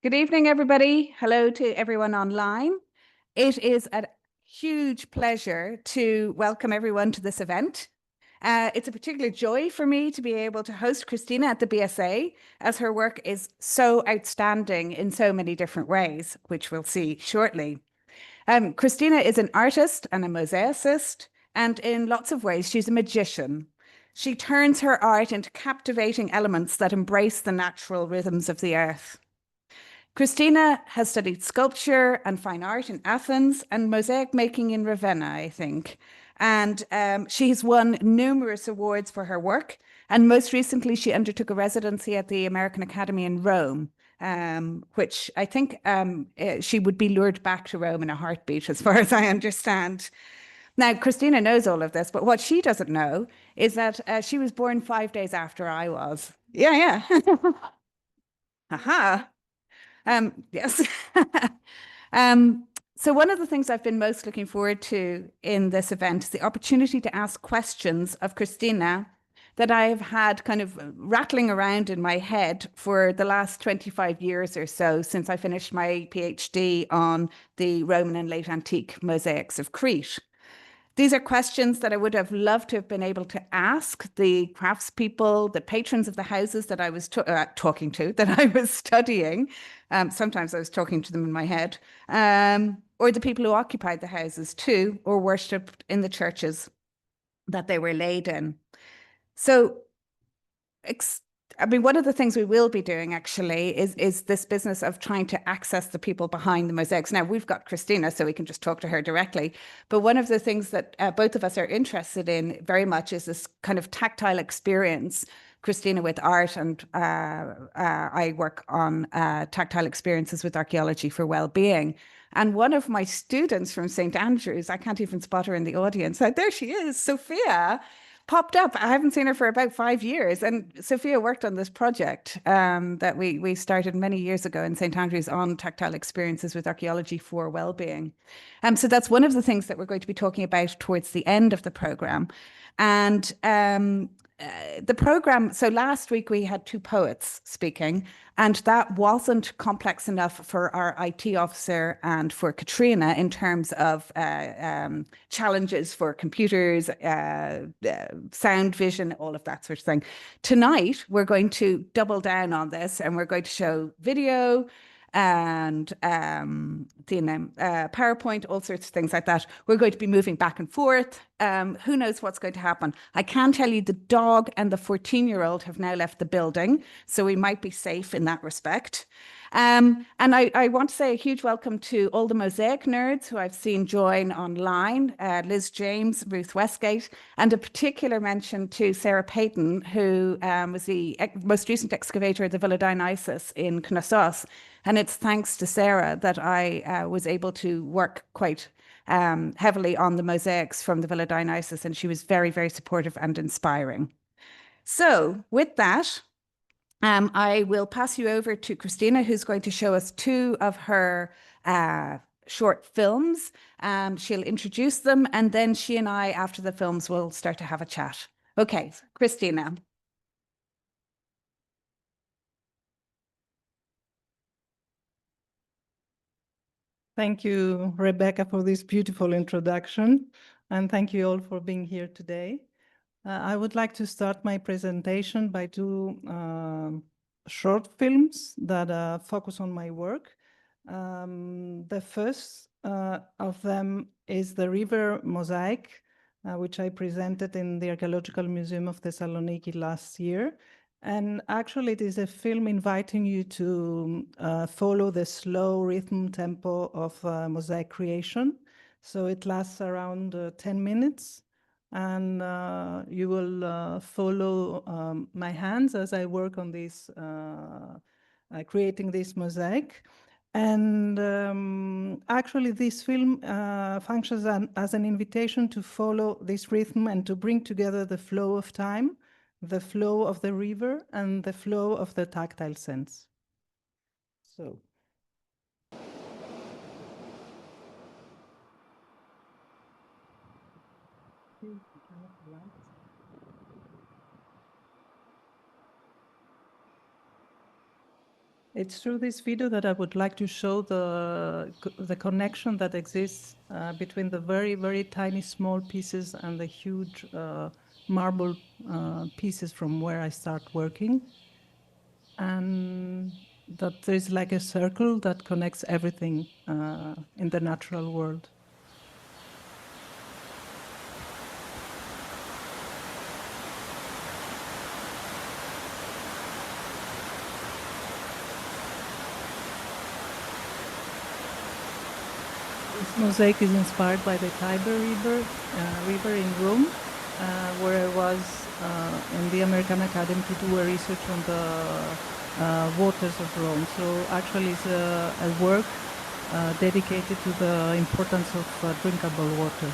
Good evening, everybody. Hello to everyone online. It is a huge pleasure to welcome everyone to this event. It's a particular joy for me to be able to host Christina at the BSA, as her work is so outstanding in so many different ways, which we'll see shortly. Christina is an artist and a mosaicist, and in lots of ways, she's a magician. She turns her art into captivating elements that embrace the natural rhythms of the earth. Christina has studied sculpture and fine art in Athens and mosaic making in Ravenna, I think. And she has won numerous awards for her work. And most recently, she undertook a residency at the American Academy in Rome, which I think she would be lured back to Rome in a heartbeat, as far as I understand. Now, Christina knows all of this, but what she doesn't know is that she was born 5 days after I was. Yeah, yeah. Aha. Yes. um, so one of the things I've been most looking forward to in this event is the opportunity to ask questions of Christina that I've had kind of rattling around in my head for the last 25 years or so since I finished my PhD on the Roman and late antique mosaics of Crete. These are questions that I would have loved to have been able to ask the craftspeople, the patrons of the houses that I was talking to, that I was studying. Sometimes I was talking to them in my head, or the people who occupied the houses too, or worshipped in the churches that they were laid in. So one of the things we will be doing actually is this business of trying to access the people behind the mosaics. Now, we've got Christina, so we can just talk to her directly. But one of the things that both of us are interested in very much is this kind of tactile experience. Christina with art, and I work on tactile experiences with archaeology for well-being. And one of my students from St. Andrews, I can't even spot her in the audience. There she is, Sophia, popped up. I haven't seen her for about 5 years. And Sophia worked on this project that we started many years ago in St. Andrews on tactile experiences with archaeology for well-being. So that's one of the things that we're going to be talking about towards the end of the program. And the program, so last week we had two poets speaking, and that wasn't complex enough for our IT officer and for Katrina in terms of challenges for computers, sound, vision, all of that sort of thing. Tonight, we're going to double down on this, and we're going to show video and PowerPoint, all sorts of things like that. We're going to be moving back and forth. Who knows what's going to happen? I can tell you the dog and the 14-year-old have now left the building, so we might be safe in that respect. And I want to say a huge welcome to all the mosaic nerds who I've seen join online, Liz James, Ruth Westgate, and a particular mention to Sarah Payton, who was the most recent excavator of the Villa Dionysus in Knossos. And it's thanks to Sarah that I was able to work quite heavily on the mosaics from the Villa Dionysus, and she was very, very supportive and inspiring. So with that, I will pass you over to Christina, who's going to show us two of her short films. She'll introduce them, and then she and I, after the films, will start to have a chat. Okay, Christina. Thank you, Rebecca, for this beautiful introduction, and thank you all for being here today. I would like to start my presentation by two short films that focus on my work. The first of them is the river mosaic, which I presented in the Archaeological Museum of Thessaloniki last year. And actually, it is a film inviting you to follow the slow rhythm tempo of mosaic creation. So it lasts around 10 minutes. And you will follow my hands as I work on this, creating this mosaic. And actually, this film functions as an invitation to follow this rhythm and to bring together the flow of time, the flow of the river, and the flow of the tactile sense. So. It's through this video that I would like to show the connection that exists between the very, very tiny small pieces and the huge marble pieces from where I start working. And that there's like a circle that connects everything in the natural world. This mosaic is inspired by the Tiber river in Rome, where I was in the American Academy to do a research on the waters of Rome. So actually it's a work dedicated to the importance of drinkable water.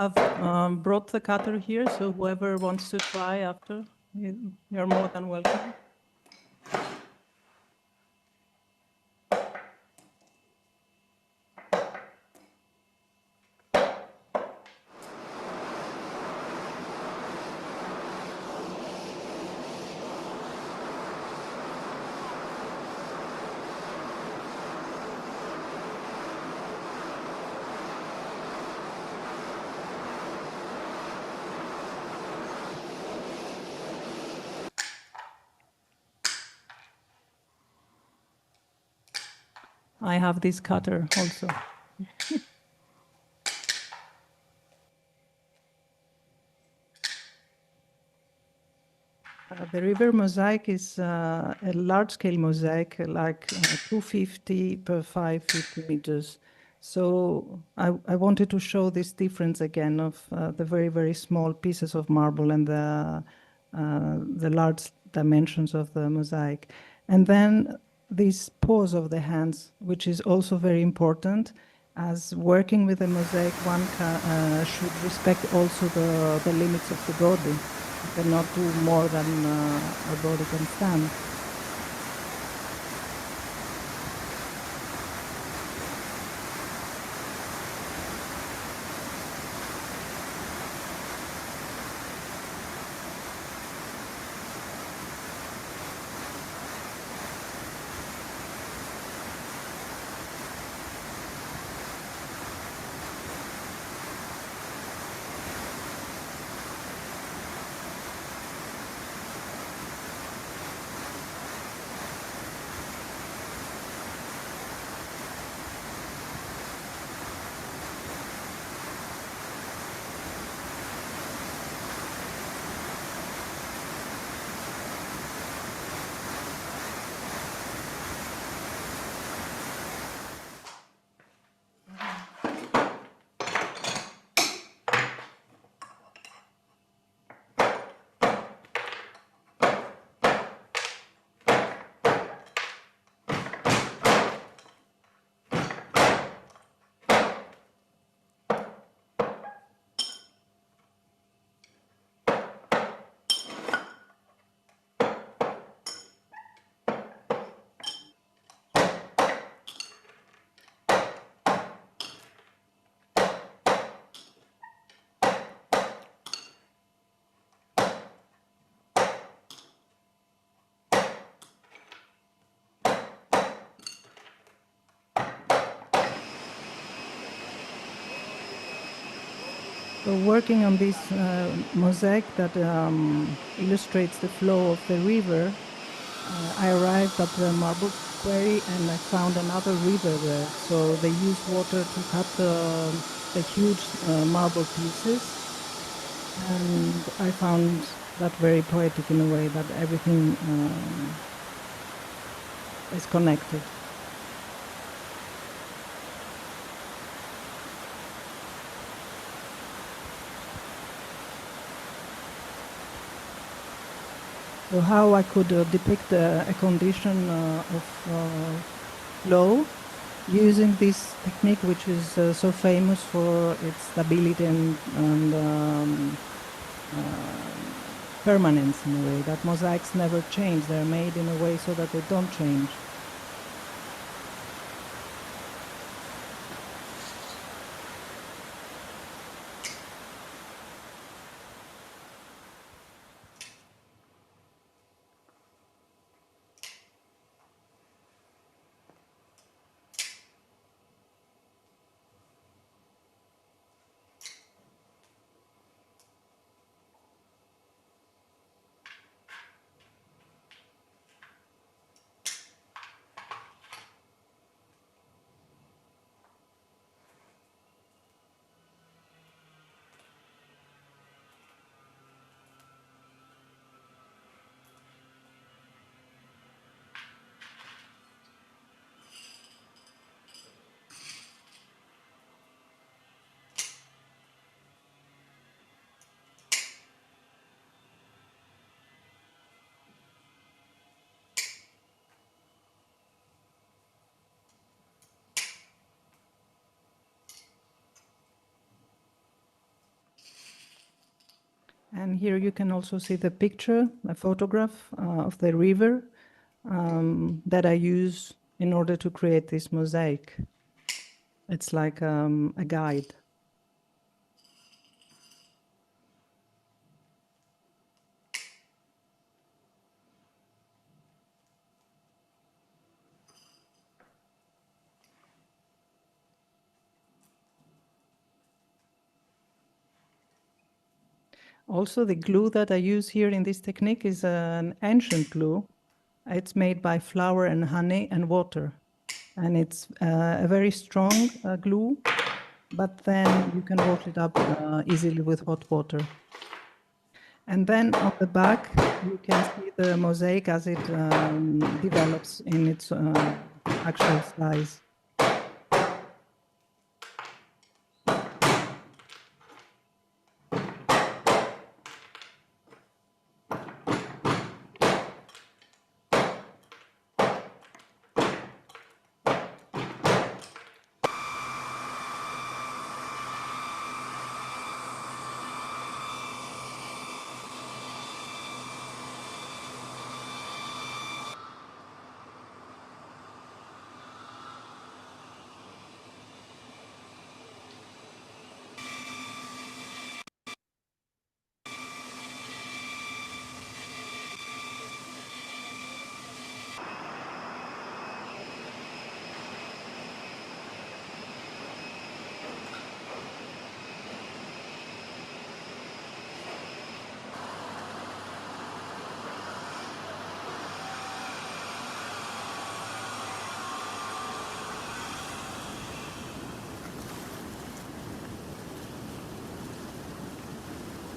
I have brought the cutter here, so whoever wants to try after, you're more than welcome. I have this cutter also. The river mosaic is a large-scale mosaic, like 250 per 550 meters. So I wanted to show this difference again of the very, very small pieces of marble and the large dimensions of the mosaic. And then this pose of the hands, which is also very important. As working with a mosaic, one should respect also the limits of the body. You cannot do more than a body can stand. So working on this mosaic that illustrates the flow of the river, I arrived at the marble quarry and I found another river there. So they used water to cut the huge marble pieces. And I found that very poetic in a way, that everything is connected. So how I could depict a condition of flow using this technique, which is so famous for its stability and permanence in a way, that mosaics never change. They're made in a way so that they don't change. And here you can also see the picture, a photograph of the river that I use in order to create this mosaic. It's like a guide. Also, the glue that I use here in this technique is an ancient glue. It's made by flour and honey and water. And it's a very strong glue, but then you can wash it up easily with hot water. And then on the back, you can see the mosaic as it develops in its actual size.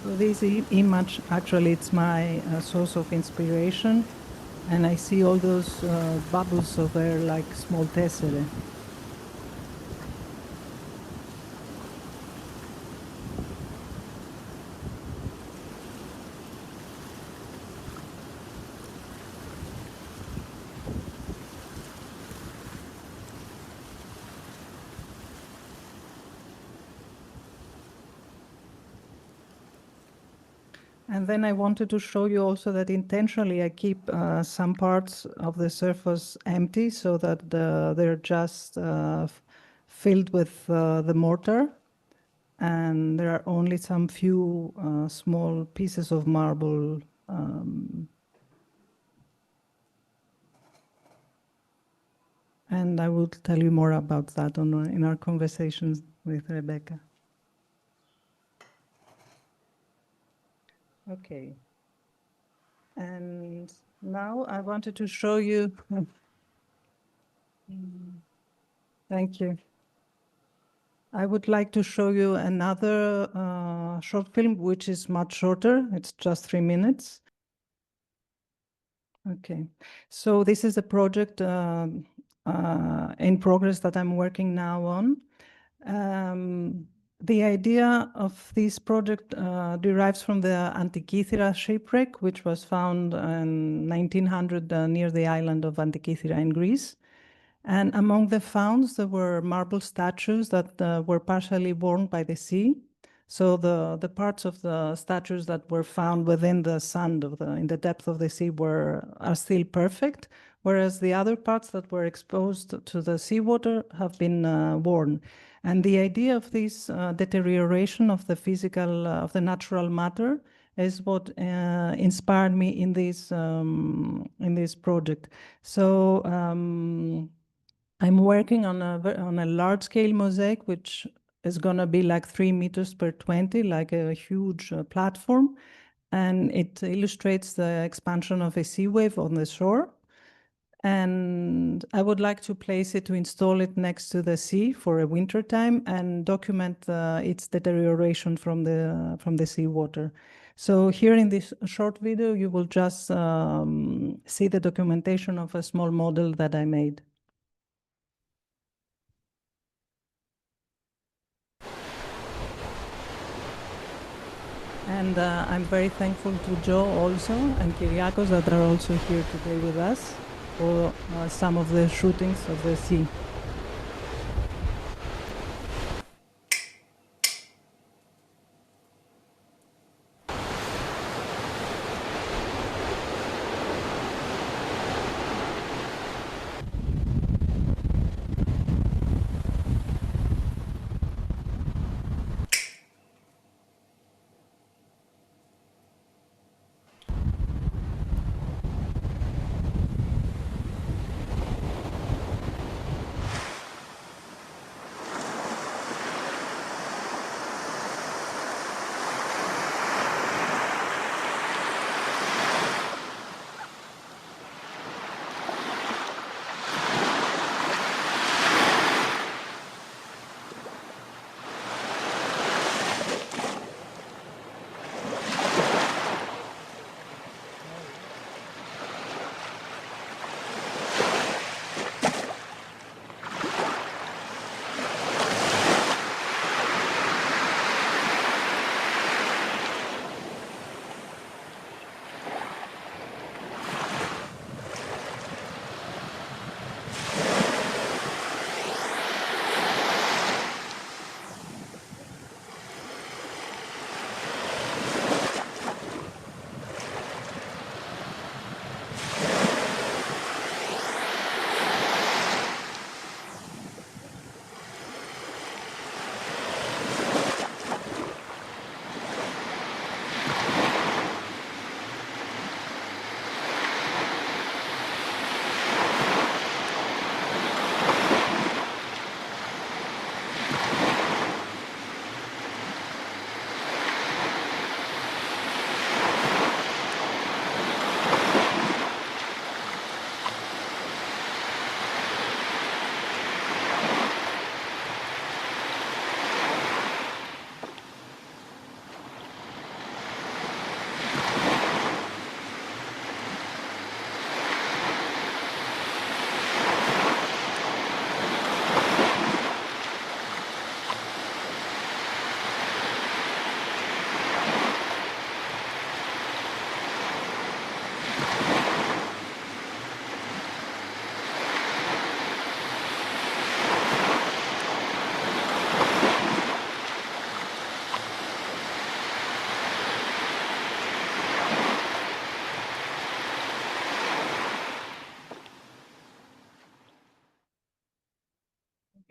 So this image, actually, it's my source of inspiration. And I see all those bubbles of air like small tesserae. And then I wanted to show you also that intentionally I keep some parts of the surface empty so that they're just filled with the mortar. And there are only some few small pieces of marble. And I will tell you more about that in our conversations with Rebecca. Okay. And now I wanted to show you. Thank you. I would like to show you another short film, which is much shorter. It's just 3 minutes. Okay. So this is a project in progress that I'm working now on. The idea of this project derives from the Antikythera shipwreck, which was found in 1900 near the island of Antikythera in Greece. And among the founds, there were marble statues that were partially worn by the sea. So the parts of the statues that were found within the sand in the depth of the sea are still perfect, whereas the other parts that were exposed to the seawater have been worn. And the idea of this deterioration of the physical, of the natural matter is what inspired me in this project. So I'm working on a large scale mosaic, which is going to be like 3 meters per 20, like a huge platform. And it illustrates the expansion of a sea wave on the shore. And I would like to place it, to install it next to the sea for a winter time and document its deterioration from the seawater. So here in this short video, you will just see the documentation of a small model that I made. And I'm very thankful to Joe also and Kyriakos that are also here today with us for some of the shootings of the sea.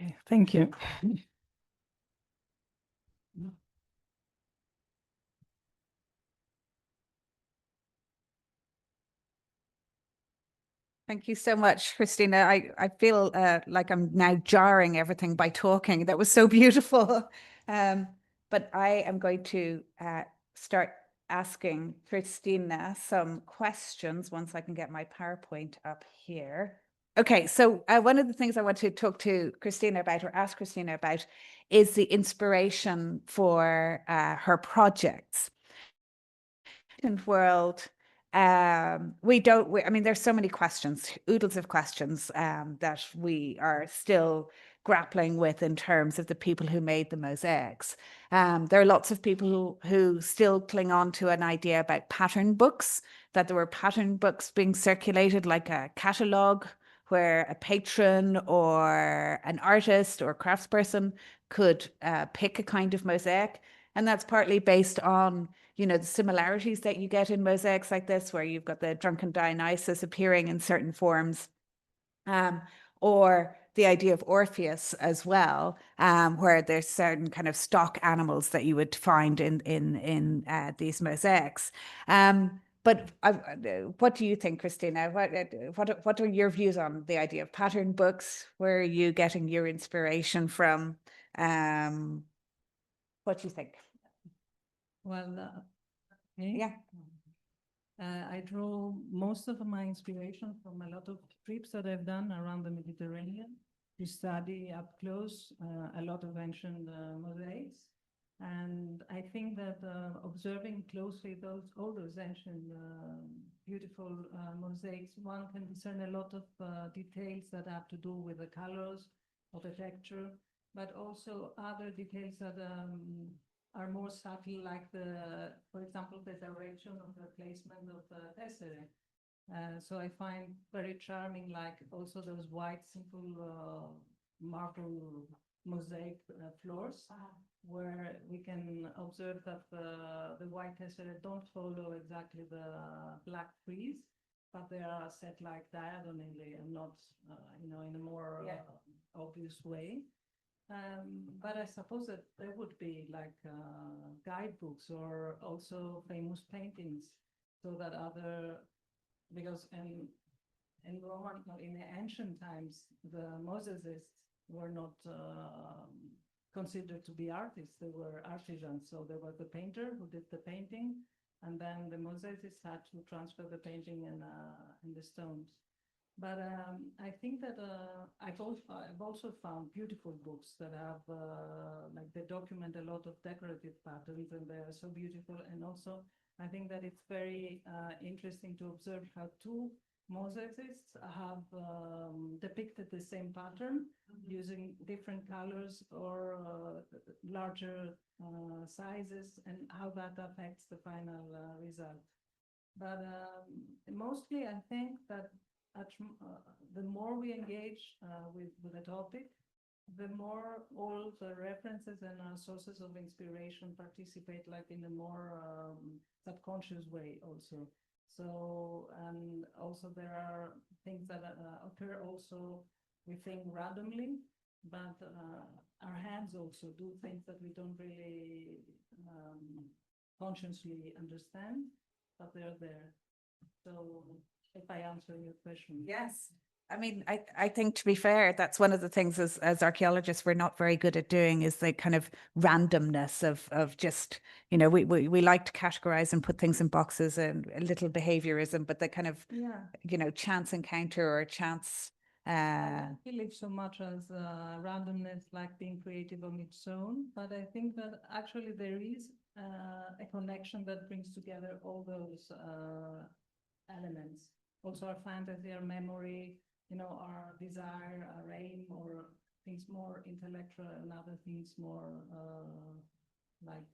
Okay, thank you. Thank you so much, Christina. I feel like I'm now jarring everything by talking. That was so beautiful. But I am going to start asking Christina some questions once I can get my PowerPoint up here. Okay, so one of the things I want to talk to Christina about, or ask Christina about, is the inspiration for her projects. World, I mean, there's so many questions, oodles of questions that we are still grappling with in terms of the people who made the mosaics. There are lots of people who still cling on to an idea about pattern books, that there were pattern books being circulated like a catalogue where a patron or an artist or craftsperson could pick a kind of mosaic. And that's partly based on, you know, the similarities that you get in mosaics like this, where you've got the drunken Dionysus appearing in certain forms, or the idea of Orpheus as well, where there's certain kind of stock animals that you would find in these mosaics. But what do you think, Christina? What are your views on the idea of pattern books? Where are you getting your inspiration from? What do you think? Well, okay. Yeah. I draw most of my inspiration from a lot of trips that I've done around the Mediterranean to study up close a lot of ancient mosaics. And I think that observing closely all those ancient beautiful mosaics, one can discern a lot of details that have to do with the colors or the texture, but also other details that are more subtle, like for example, the direction of the placement of the tesserae. So I find very charming, like also those white, simple marble mosaic floors, where we can observe that the white tesserae don't follow exactly the black frieze, but they are set like diagonally and not, you know, in a more obvious way. But I suppose that there would be like guidebooks or also famous paintings, so that because in Roman, in the ancient times, the Mosaics were not considered to be artists, they were artisans. So there was the painter who did the painting, and then the Mosaics had to transfer the painting in the stones. But I think that I've also found beautiful books that have like they document a lot of decorative patterns, and they are so beautiful. And also I think that it's very interesting to observe how two mosaicists have depicted the same pattern using different colors or larger sizes, and how that affects the final result. But mostly I think that the more we engage with the topic, the more all the references and sources of inspiration participate like in a more subconscious way also. So, and also there are things that occur also, we think randomly, but our hands also do things that we don't really consciously understand, but they're there. So if I answer your question. Yes. I mean, I think, to be fair, that's one of the things as archaeologists we're not very good at doing, is the kind of randomness of just, you know, we like to categorize and put things in boxes, and a little behaviorism, but the kind of, you know, chance encounter or chance. I don't believe so much as randomness, like being creative on its own, but I think that actually there is a connection that brings together all those elements. Also our fantasy, our memory, you know, our desire, our aim, or things more intellectual, and other things more like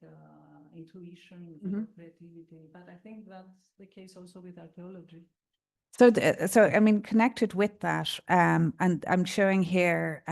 intuition, creativity. But I think that's the case also with archaeology. So, so I mean, connected with that, and I'm showing here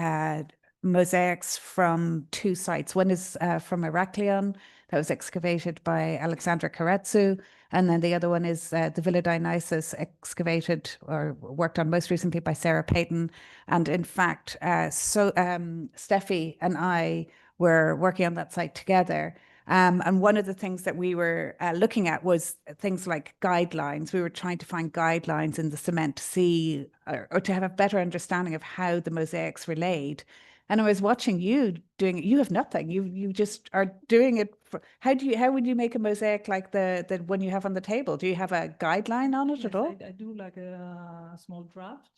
mosaics from two sites. One is from Heraklion, that was excavated by Alexandra Karetsu, and then the other one is the Villa Dionysus, excavated or worked on most recently by Sarah Payton. And in fact, Steffi and I were working on that site together. And one of the things that we were looking at was things like guidelines. We were trying to find guidelines in the cement to see, or to have a better understanding of how the mosaics relayed. And I was watching you doing it. You have nothing. You just are doing it. How would you make a mosaic like the one you have on the table? Do you have a guideline on it at all? I do like a small draft,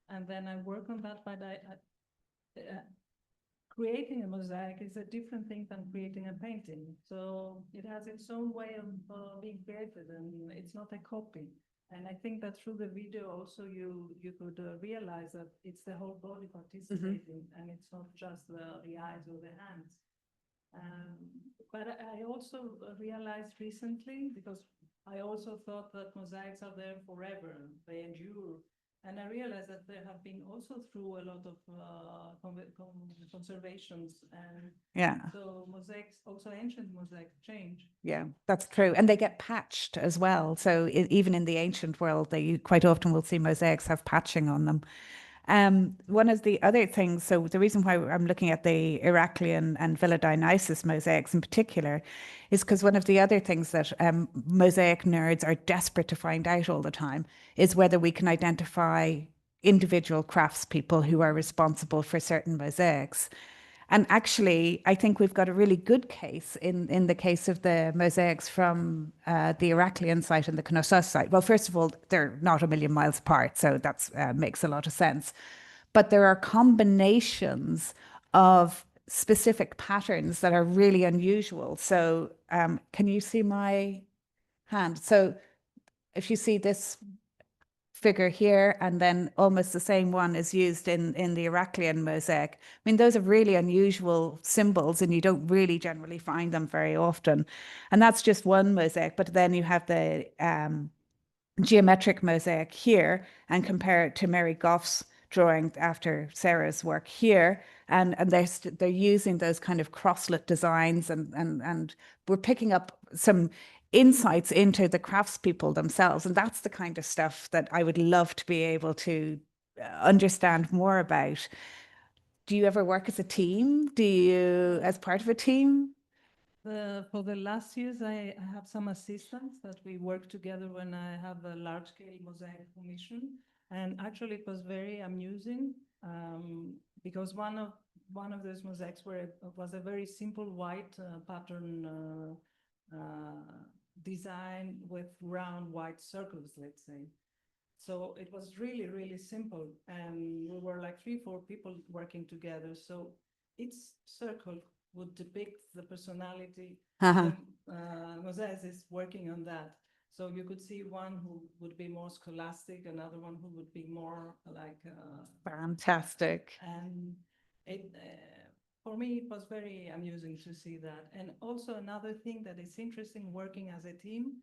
and then I work on that. But creating a mosaic is a different thing than creating a painting. So it has its own way of being created, and it's not a copy. And I think that through the video also you could realize that it's the whole body participating, and it's not just the eyes or the hands. But I also realized recently, because I also thought that mosaics are there forever, they endure, And I realized that there have been also through a lot of conservations, and Yeah. so mosaics, also ancient mosaics, change. Yeah, that's true. And they get patched as well. So even in the ancient world, they quite often will see mosaics have patching on them. One of the other things, so the reason why I'm looking at the Heraclean and Villa Dionysus mosaics in particular is because one of the other things that mosaic nerds are desperate to find out all the time is whether we can identify individual craftspeople who are responsible for certain mosaics. And actually, I think we've got a really good case in the case of the mosaics from the Heraclean site and the Knossos site. Well, first of all, they're not a million miles apart, so that makes a lot of sense. But there are combinations of specific patterns that are really unusual. So can you see my hand? So if you see this figure here, and then almost the same one is used in the Heraclean mosaic. I mean, those are really unusual symbols, and you don't really generally find them very often. And that's just one mosaic, but then you have the geometric mosaic here, and compare it to Mary Goff's drawing after Sarah's work here, and they're using those kind of crosslet designs, and we're picking up some insights into the craftspeople themselves, and that's the kind of stuff that I would love to be able to understand more about. Do you ever work as a team? Do you, as part of a team? For the last years, I have some assistants that we work together when I have a large-scale mosaic commission. And actually, it was very amusing because one of those mosaics was a very simple white pattern design with round white circles, let's say. So it was really, really simple. And we were like 3-4 people working together. So each circle would depict the personality. Mosaics is working on that. So you could see one who would be more scholastic, another one who would be more like... Fantastic. And it... for me, it was very amusing to see that. And also another thing that is interesting working as a team,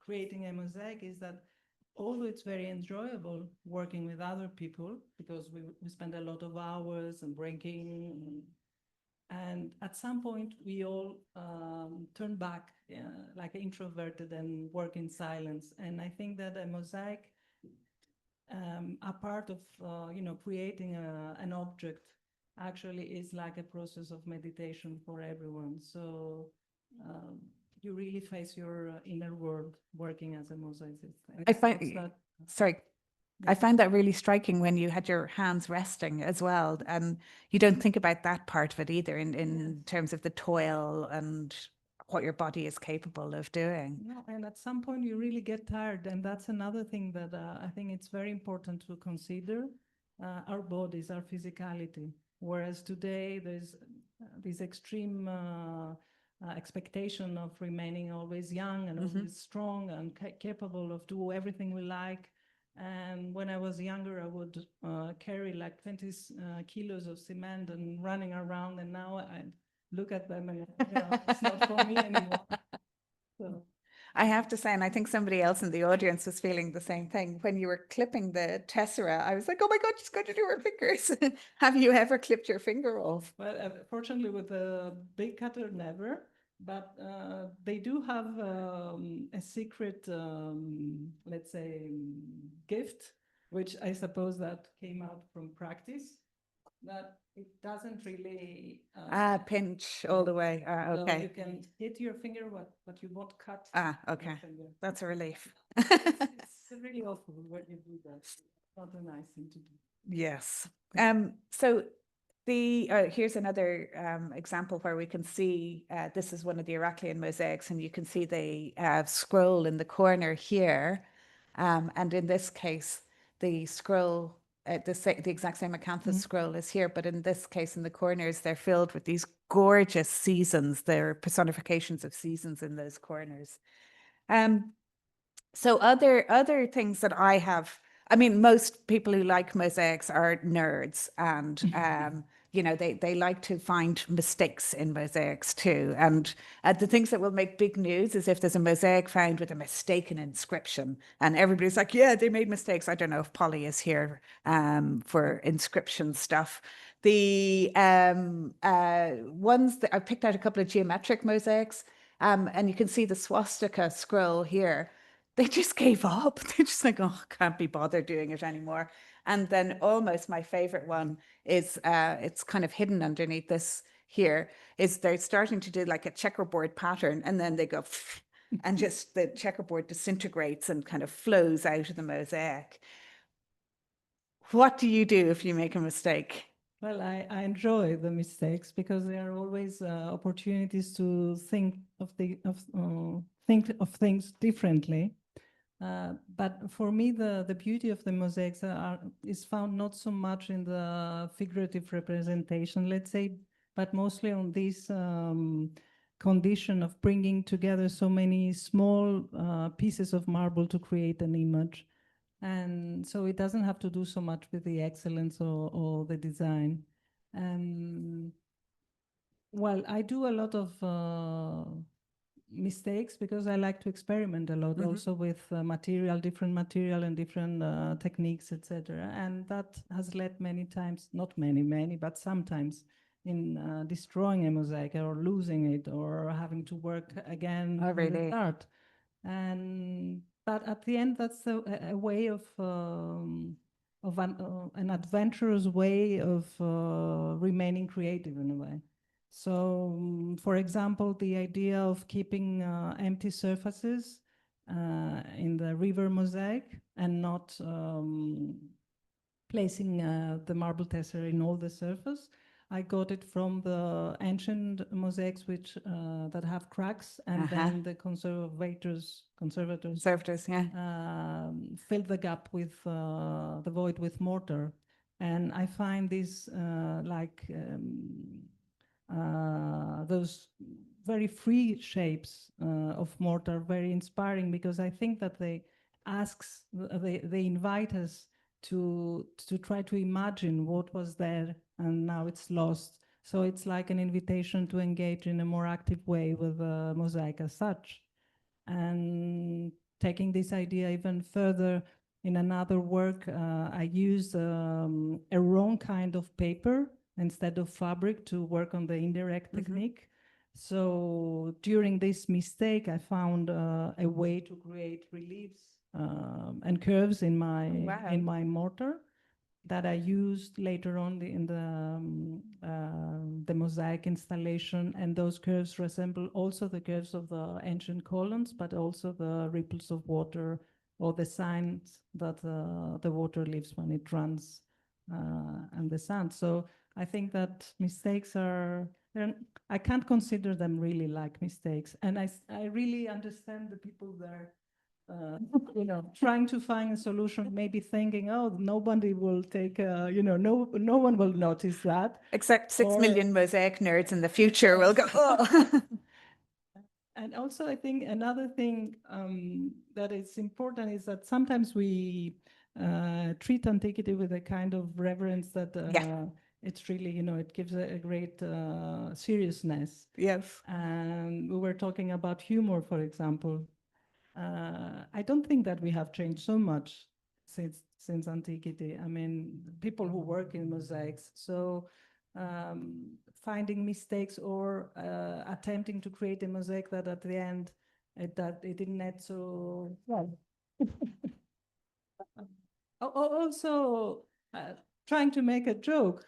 creating a mosaic, is that although it's very enjoyable working with other people because we spend a lot of hours and breaking, and at some point we all turn back like introverted and work in silence. And I think that a mosaic, a part of creating an object, actually is like a process of meditation for everyone. So you really face your inner world working as a mosaicist. I find, sorry, I found that really striking when you had your hands resting as well. And you don't think about that part of it either in terms of the toil and what your body is capable of doing. No, and at some point you really get tired. And that's another thing that I think it's very important to consider, our bodies, our physicality. Whereas today there's this extreme expectation of remaining always young and always strong and capable of do everything we like. And when I was younger, I would carry like 20 kilos of cement and running around. And now I look at them and it's not for me anymore. So. I have to say, and I think somebody else in the audience was feeling the same thing. When you were clipping the tessera, I was like, oh my God, she's going to do her fingers. Have you ever clipped your finger off? Well, fortunately with a big cutter, never. But they do have a secret, let's say, gift, which I suppose that came out from practice, that it doesn't really... pinch all the way. Okay. So you can hit your finger, but you won't cut. Okay. That's a relief. It's really awful when you do that. It's not a nice thing to do. Yes. So here's another example where we can see, this is one of the Heraclean mosaics, and you can see the scroll in the corner here. And in this case, the scroll, the exact same acanthus scroll is here, but in this case, in the corners, they're filled with these gorgeous seasons. They're personifications of seasons in those corners. So other things that I mean, most people who like mosaics are nerds, and you know, they like to find mistakes in mosaics too. And the things that will make big news is if there's a mosaic found with a mistaken inscription, and everybody's like, yeah, they made mistakes. I don't know if Polly is here for inscription stuff. The ones that I picked out a couple of geometric mosaics, and you can see the swastika scroll here. They just gave up. They're just like, oh, can't be bothered doing it anymore. And then almost my favorite one is it's kind of hidden underneath this here, is they're starting to do like a checkerboard pattern, and then they go and just the checkerboard disintegrates and kind of flows out of the mosaic. What do you do if you make a mistake? Well, I enjoy the mistakes because there are always opportunities to think of things differently. But for me, the beauty of the mosaics is found not so much in the figurative representation, let's say, but mostly on this condition of bringing together so many small pieces of marble to create an image. And so it doesn't have to do so much with the excellence or the design. Well, I do a lot of mistakes because I like to experiment a lot also with different material and different techniques, etc. And that has led many times, not many, but sometimes in destroying a mosaic or losing it or having to work again from the start. But at the end, that's a way of an adventurous way of remaining creative in a way. So, for example, the idea of keeping empty surfaces in the river mosaic and not placing the marble tesserae in all the surface. I got it from the ancient mosaics which that have cracks, and then the conservators filled the gap with the void with mortar. And I find this those very free shapes of mortar very inspiring, because I think that they invite us to try to imagine what was there and now it's lost. So it's like an invitation to engage in a more active way with the mosaic as such. And taking this idea even further, in another work, I used a wrong kind of paper instead of fabric to work on the indirect technique. So during this mistake, I found a way to create reliefs and curves in my mortar that I used later on in the mosaic installation. And those curves resemble also the curves of the ancient columns, but also the ripples of water or the signs that the water leaves when it runs and the sand. So I think that mistakes I can't consider them really like mistakes. And I really understand the people there, trying to find a solution, maybe thinking, oh, nobody will take, no one will notice that. Except 6 million mosaic nerds in the future will go, oh. And also, I think another thing that is important is that sometimes we treat antiquity with a kind of reverence that it's really, it gives a great seriousness. Yes. And we were talking about humor, for example. I don't think that we have changed so much since antiquity. I mean, people who work in mosaics. So finding mistakes or attempting to create a mosaic that at the end it didn't net so well. Also trying to make a joke.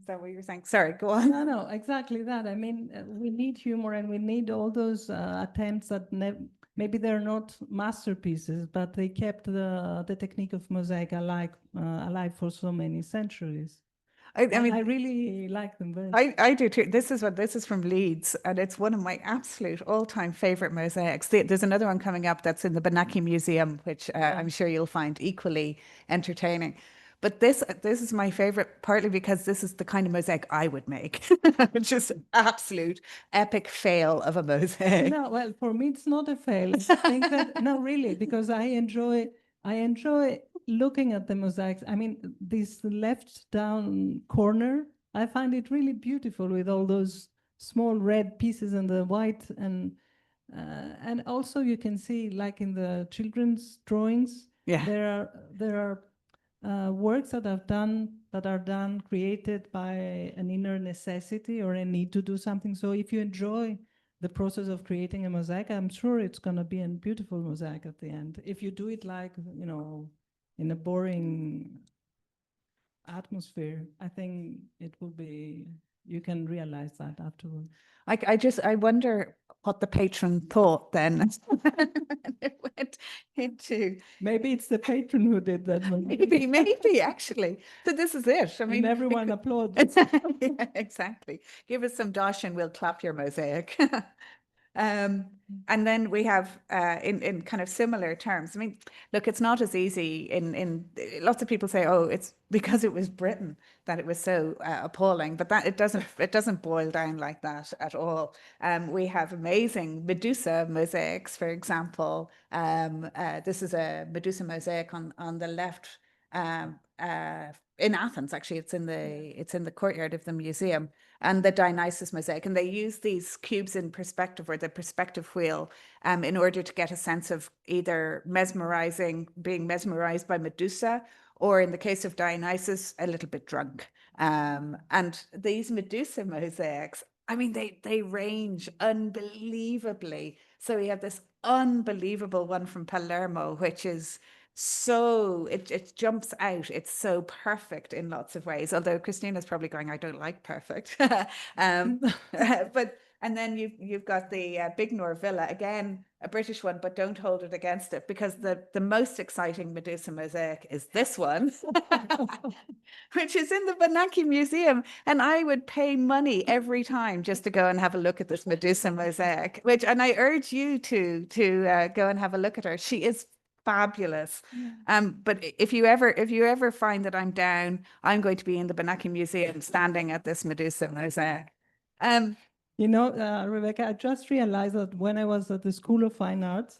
Is that what you're saying? Sorry, go on. No, exactly that. I mean, we need humor, and we need all those attempts that maybe they're not masterpieces, but they kept the technique of mosaic alive for so many centuries. I mean, I really like them very much. I do too. This is from Leeds, and it's one of my absolute all-time favorite mosaics. There's another one coming up that's in the Benaki Museum, which I'm sure you'll find equally entertaining. But this is my favorite, partly because this is the kind of mosaic I would make, which is an absolute epic fail of a mosaic. No, well, for me, it's not a fail. I think that, no, really, because I enjoy I enjoy looking at the mosaics. I mean, this left down corner, I find it really beautiful with all those small red pieces and the white, and also you can see, like in the children's drawings, Yeah. there are works that are done created by an inner necessity or a need to do something. So if you enjoy the process of creating a mosaic, I'm sure it's going to be a beautiful mosaic at the end. If you do it like, you know, in a boring atmosphere, I think it will be, you can realize that afterwards. I wonder what the patron thought then. It went into Maybe it's the patron who did that. maybe actually. So this is it. I mean, and everyone applauds. Yeah, exactly. Give us some dosh and we'll clap your mosaic. And then we have in kind of similar terms. I mean, look, it's not as easy in lots of people say, oh, it's because it was Britain that it was so appalling, but that it doesn't boil down like that at all. We have amazing Medusa mosaics, for example. This is a Medusa mosaic on the left in Athens. Actually, it's in the courtyard of the museum, and the Dionysus mosaic, and they use these cubes in perspective, or the perspective wheel, in order to get a sense of either being mesmerized by Medusa, or in the case of Dionysus, a little bit drunk. And these Medusa mosaics, I mean, they range unbelievably. So we have this unbelievable one from Palermo, which is so it jumps out. It's so perfect in lots of ways. Although Christina's probably going, I don't like perfect. But and then you've got the Bignor Villa, again a British one, but don't hold it against it, because the most exciting Medusa mosaic is this one, which is in the Benaki Museum, and I would pay money every time just to go and have a look at this Medusa mosaic. And I urge you to go and have a look at her. She is fabulous. But if you ever find that I'm down, I'm going to be in the Benaki Museum standing at this Medusa mosaic. You know, Rebecca, I just realized that when I was at the School of Fine Arts,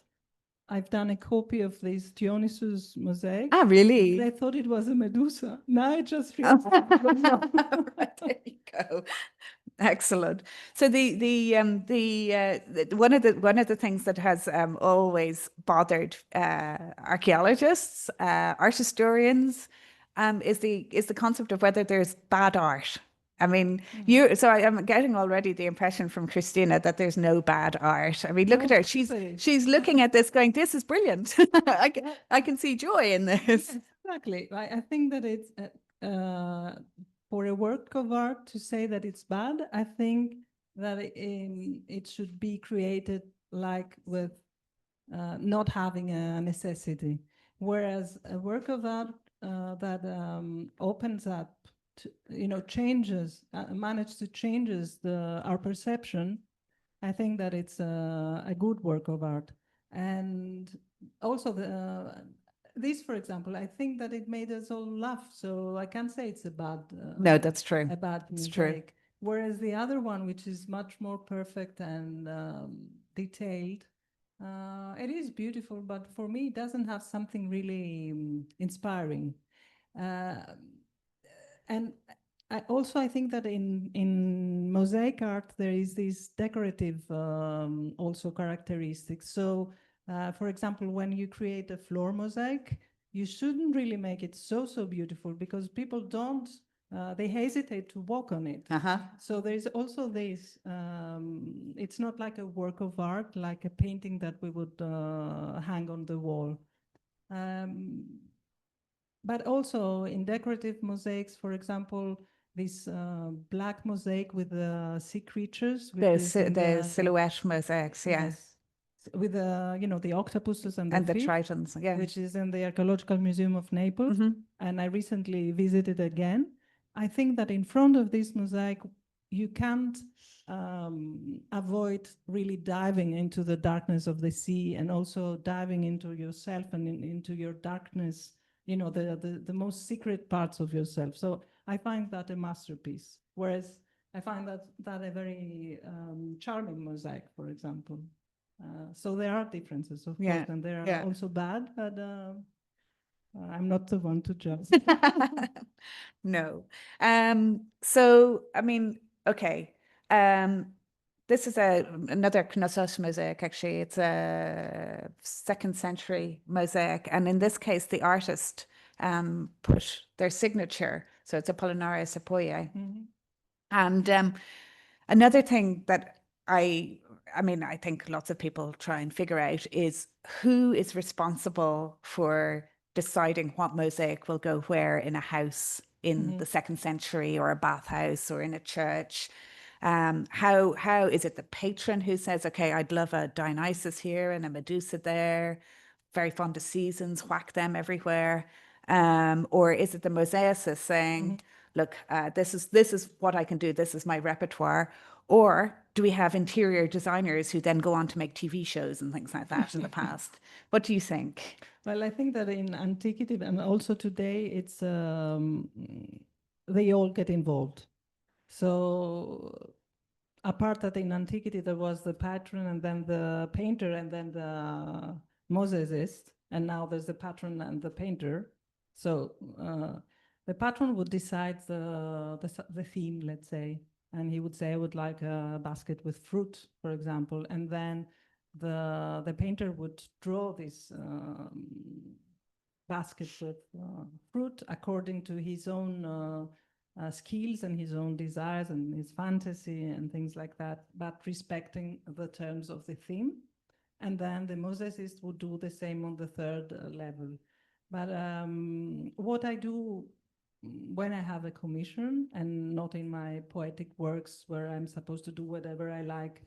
I've done a copy of this Dionysus mosaic. Ah, really? I thought it was a Medusa. Now I just realized. Right, there you go. Excellent. So one of the things that has always bothered archaeologists, art historians, is the concept of whether there's bad art. I mean, I'm getting already the impression from Christina that there's no bad art. I mean, look at her. She's looking at this going, this is brilliant. I can see joy in this. Exactly. I think that it's for a work of art to say that it's bad, I think that it should be created like with not having a necessity. Whereas a work of art that opens up, changes, manages to changes our perception, I think that it's a good work of art. And also this, for example, I think that it made us all laugh. So I can't say it's a bad. No, that's true. A bad mistake. True. Whereas the other one, which is much more perfect and detailed, it is beautiful, but for me, it doesn't have something really inspiring. And I think that in mosaic art, there is this decorative also characteristics. So, for example, when you create a floor mosaic, you shouldn't really make it so beautiful, because people don't, they hesitate to walk on it. So there's also this, it's not like a work of art, like a painting that we would hang on the wall. But also in decorative mosaics, for example, this black mosaic with the sea creatures. The silhouette mosaics, yes. With the octopuses and the fish, tritons, yeah. Which is in the Archaeological Museum of Naples. And I recently visited again. I think that in front of this mosaic, you can't avoid really diving into the darkness of the sea, and also diving into yourself and into your darkness, the most secret parts of yourself. So I find that a masterpiece. Whereas I find that a very charming mosaic, for example. So there are differences, of course, and they are also bad, but I'm not the one to judge. No. So, I mean, okay. This is another Knossos mosaic, actually. It's a 2nd century mosaic. And in this case, the artist put their signature. So it's Apollinaris Apoye. Mhm. And another thing that I mean, I think lots of people try and figure out is who is responsible for deciding what mosaic will go where in a house in the 2nd century, or a bathhouse, or in a church. How is it the patron who says, okay, I'd love a Dionysus here and a Medusa there, very fond of seasons, whack them everywhere? Or is it the mosaicist saying, look, this is what I can do, this is my repertoire? Or do we have interior designers who then go on to make TV shows and things like that in the past? What do you think? Well, I think that in antiquity and also today, it's they all get involved. So apart that in antiquity there was the patron and then the painter and then the mosaicist, and now there's the patron and the painter. So the patron would decide the theme, let's say, and he would say, I would like a basket with fruit, for example, and then the painter would draw this basket with fruit according to his own skills and his own desires and his fantasy and things like that, but respecting the terms of the theme. And then the mosaicist would do the same on the 3rd level. But what I do when I have a commission, and not in my poetic works where I'm supposed to do whatever I like,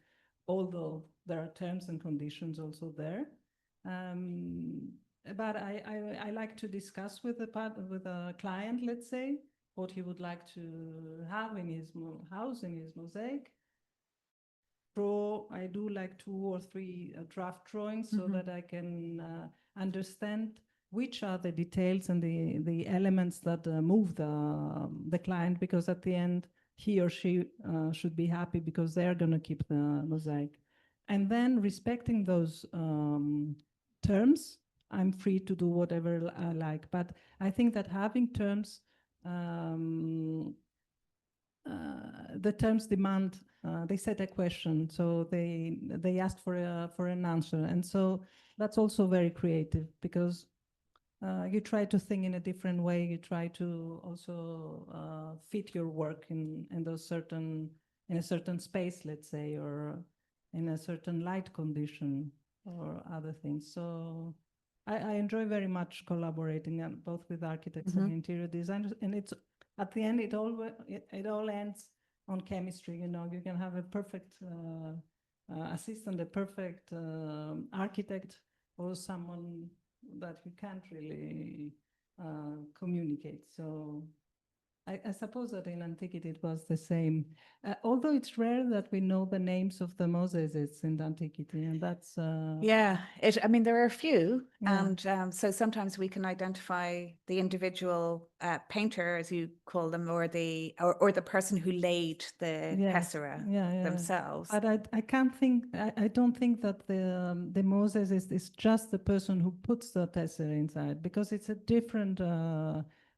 although there are terms and conditions also there. But I like to discuss with a client, let's say, what he would like to have in his house, in his mosaic. I do like 2 or 3 draft drawings so that I can understand which are the details and the elements that move the client, because at the end he or she should be happy because they're going to keep the mosaic. And then respecting those terms, I'm free to do whatever I like. But I think that having terms, the terms demand, they set a question, so they asked for an answer, and so that's also very creative, because you try to think in a different way. You try to also fit your work in a certain space, let's say, or in a certain light condition or other things. So I enjoy very much collaborating both with architects and interior designers, and it's at the end it all ends on chemistry. You can have a perfect assistant, a perfect architect, or someone that you can't really communicate. So I suppose that in antiquity it was the same, although it's rare that we know the names of the mosaicists in antiquity, and that's Yeah, I mean, there are a few, Yeah. and so sometimes we can identify the individual painter, as you call them, or the person who laid the tessera themselves. But I can't think. I don't think that the mosaicist is just the person who puts the tessera inside, because it's a different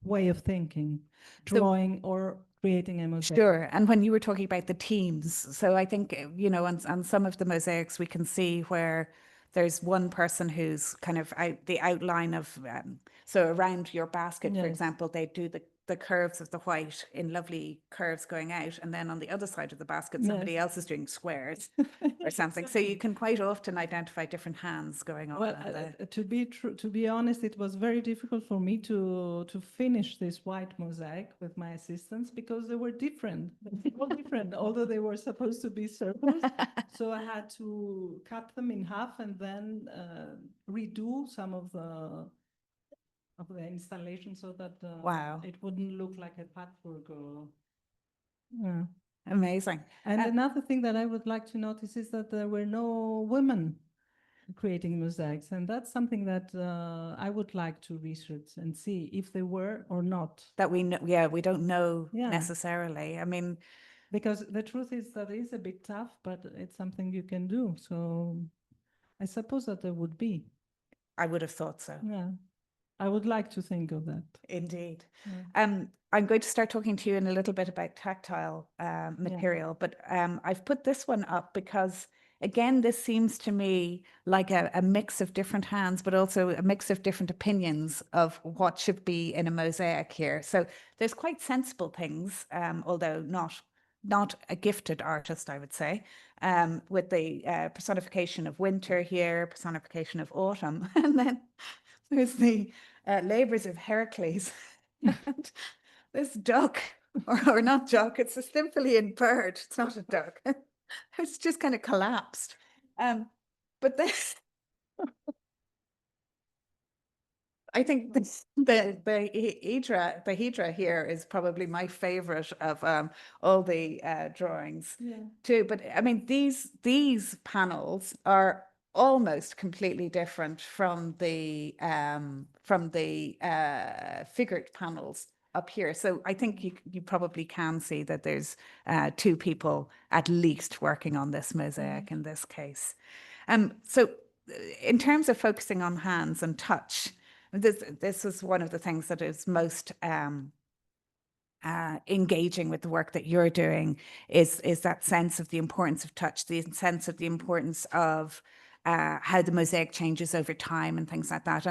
way of thinking, drawing or creating a mosaic. Sure. And when you were talking about the teams, so I think, on some of the mosaics, we can see where there's one person who's kind of the outline of, so around your basket, for example, they do the curves of the white in lovely curves going out. And then on the other side of the basket, somebody else is doing squares or something. So you can quite often identify different hands going on. Well, to be honest, it was very difficult for me to finish this white mosaic with my assistants, because they were different, all different, although they were supposed to be circles. So I had to cut them in half and then redo some of the installation, so that it wouldn't look like a patchwork. Amazing. And another thing that I would like to notice is that there were no women creating mosaics, and that's something that I would like to research and see if they were or not. That we know, we don't know necessarily. I mean, because the truth is that it's a bit tough, but it's something you can do. So I suppose that there would be. I would have thought so. Yeah. I would like to think of that. Indeed. Yeah. I'm going to start talking to you in a little bit about tactile material, but I've put this one up because, again, this seems to me like a mix of different hands, but also a mix of different opinions of what should be in a mosaic here. So there's quite sensible things, although not a gifted artist, I would say, with the personification of winter here, personification of autumn, and then there's the labors of Heracles. And this duck, or not duck, it's a Symphilian bird. It's not a duck. It's just kind of collapsed. But this, I think the hydra here is probably my favorite of all the drawings too. But I mean, these panels are almost completely different from the figured panels up here. So I think you probably can see that there's two people at least working on this mosaic in this case. So in terms of focusing on hands and touch, this is one of the things that is most engaging with the work that you're doing is that sense of the importance of touch, the sense of the importance of how the mosaic changes over time and things like that.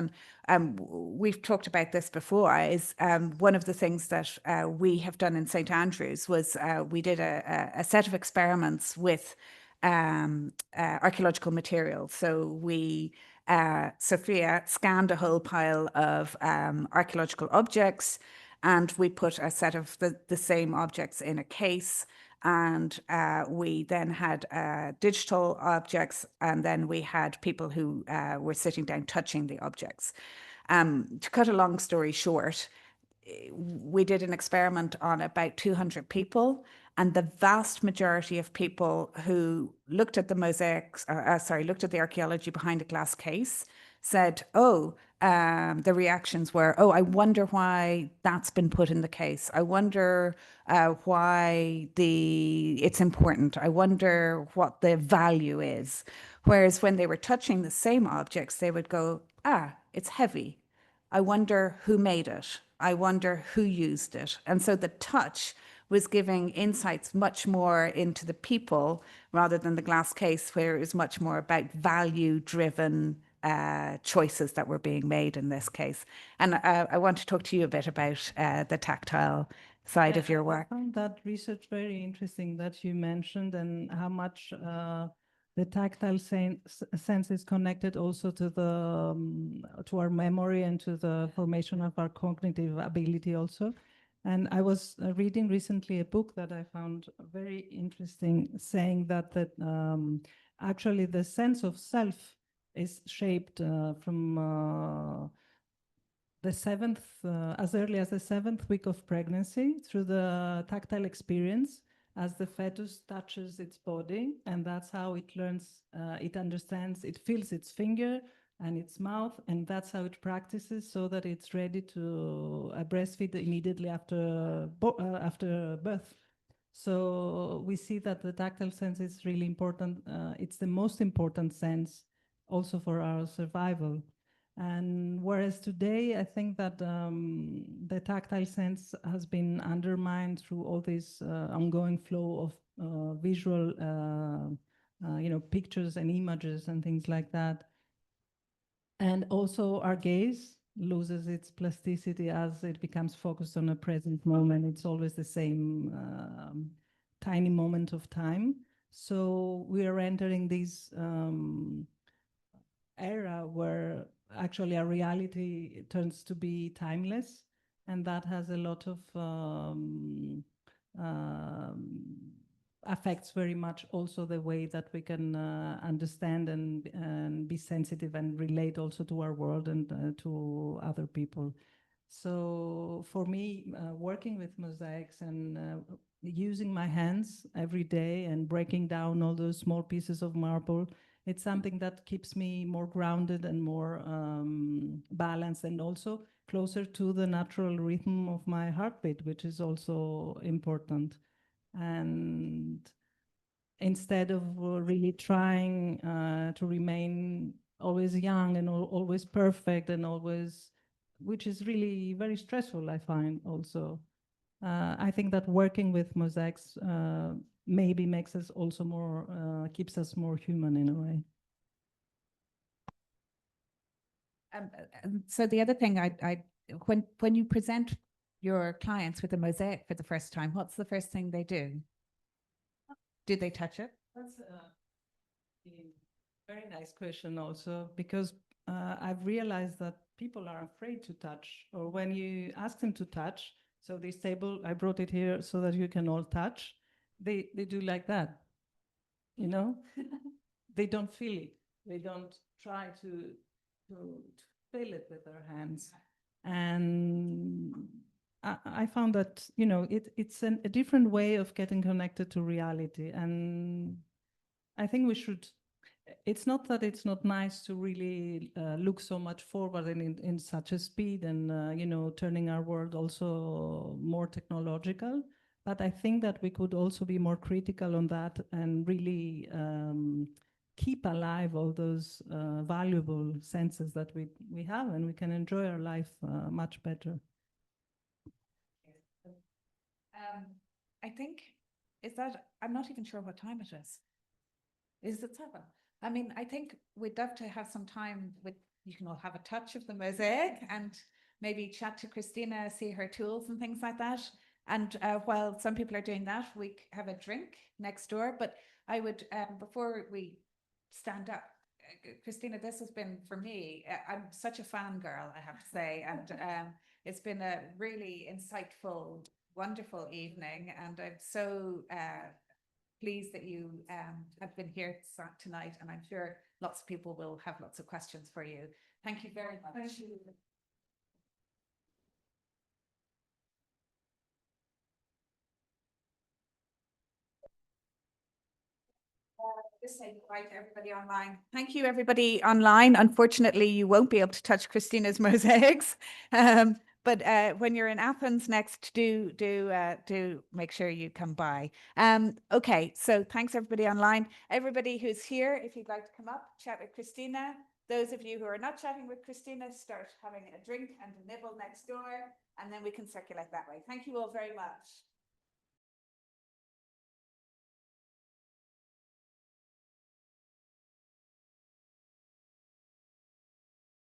And we've talked about this before, is one of the things that we have done in St. Andrews was we did a set of experiments with archaeological materials. So Sophia scanned a whole pile of archaeological objects, and we put a set of the same objects in a case. And we then had digital objects, and then we had people who were sitting down touching the objects. To cut a long story short, we did an experiment on about 200 people, and the vast majority of people who looked at the mosaics, looked at the archaeology behind a glass case, said, the reactions were, I wonder why that's been put in the case. I wonder why it's important. I wonder what the value is. Whereas when they were touching the same objects, they would go, it's heavy. I wonder who made it. I wonder who used it. And so the touch was giving insights much more into the people rather than the glass case, where it was much more about value-driven choices that were being made in this case. And I want to talk to you a bit about the tactile side of your work. I found that research very interesting that you mentioned, and how much the tactile sense is connected also to the to our memory and to the formation of our cognitive ability also. And I was reading recently a book that I found very interesting, saying that actually the sense of self is shaped from the seventh, as early as the 7th week of pregnancy, through the tactile experience, as the fetus touches its body, and that's how it learns, it understands, it feels its finger and its mouth, and that's how it practices so that it's ready to breastfeed immediately after birth. So we see that the tactile sense is really important. It's the most important sense also for our survival. And whereas today, I think that the tactile sense has been undermined through all this ongoing flow of visual, pictures and images and things like that. And also our gaze loses its plasticity as it becomes focused on a present moment. It's always the same tiny moment of time. So we are entering this era where actually our reality turns to be timeless, and that has a lot of affects very much also the way that we can understand and be sensitive and relate also to our world and to other people. So for me, working with mosaics and using my hands every day and breaking down all those small pieces of marble, it's something that keeps me more grounded and more balanced, and also closer to the natural rhythm of my heartbeat, which is also important. And instead of really trying to remain always young and always perfect and always which is really very stressful, I find also. I think that working with mosaics maybe makes us also more, keeps us more human in a way. So the other thing when you present your clients with a mosaic for the first time, what's the first thing they do? Do they touch it? That's a very nice question also, because I've realized that people are afraid to touch, or when you ask them to touch, so this table, I brought it here so that you can all touch, they do like that, you know? They don't feel it. They don't try to feel it with their hands. And I found that, you know, it's a different way of getting connected to reality. And I think we should, it's not that it's not nice to really look so much forward in such a speed and, you know, turning our world also more technological. But I think that we could also be more critical on that and really keep alive all those valuable senses that we have, and we can enjoy our life much better. I think, is that, I'm not even sure what time it is. Is it 7? I mean, I think we'd love to have some time with, you can all have a touch of the mosaic and maybe chat to Christina, see her tools and things like that. And while some people are doing that, we have a drink next door. But I would, before we stand up, Christina, this has been, for me, I'm such a fangirl, I have to say. And it's been a really insightful, wonderful evening. And I'm so pleased that you have been here tonight, and I'm sure lots of people will have lots of questions for you. Thank you very much. Thank you. Just say goodbye to everybody online. Thank you, everybody online. Unfortunately, you won't be able to touch Christina's mosaics. But when you're in Athens next, do make sure you come by. Okay, so thanks everybody online. Everybody who's here, if you'd like to come up, chat with Christina. Those of you who are not chatting with Christina, start having a drink and a nibble next door, and then we can circulate that way. Thank you all very much.